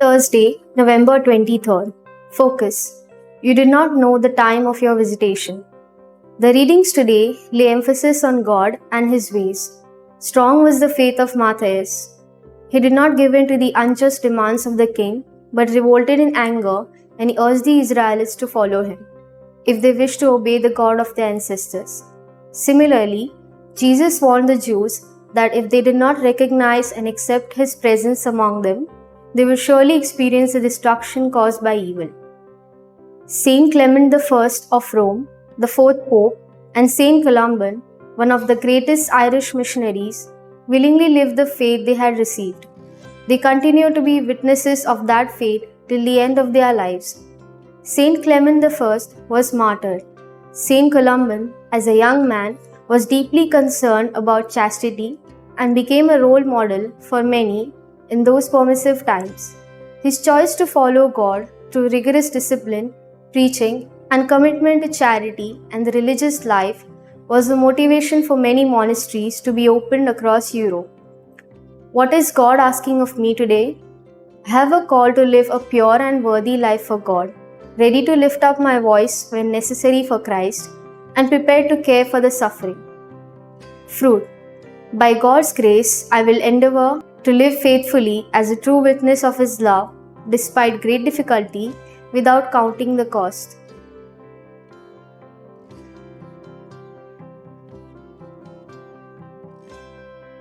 Thursday, November 23rd. Focus. You did not know the time of your visitation. The readings today lay emphasis on God and His ways. Strong was the faith of Matthias. He did not give in to the unjust demands of the king, but revolted in anger, and he urged the Israelites to follow him, if they wished to obey the God of their ancestors. Similarly, Jesus warned the Jews that if they did not recognize and accept His presence among them, they will surely experience the destruction caused by evil. Saint Clement I of Rome, the fourth Pope, and Saint Columban, one of the greatest Irish missionaries, willingly lived the faith they had received. They continue to be witnesses of that faith till the end of their lives. Saint Clement I was martyred. Saint Columban, as a young man, was deeply concerned about chastity and became a role model for many in those permissive times. His choice to follow God through rigorous discipline, preaching, and commitment to charity and the religious life was the motivation for many monasteries to be opened across Europe. What is God asking of me today? I have a call to live a pure and worthy life for God, ready to lift up my voice when necessary for Christ, and prepared to care for the suffering. Fruit. By God's grace, I will endeavor to live faithfully as a true witness of His love, despite great difficulty, without counting the cost.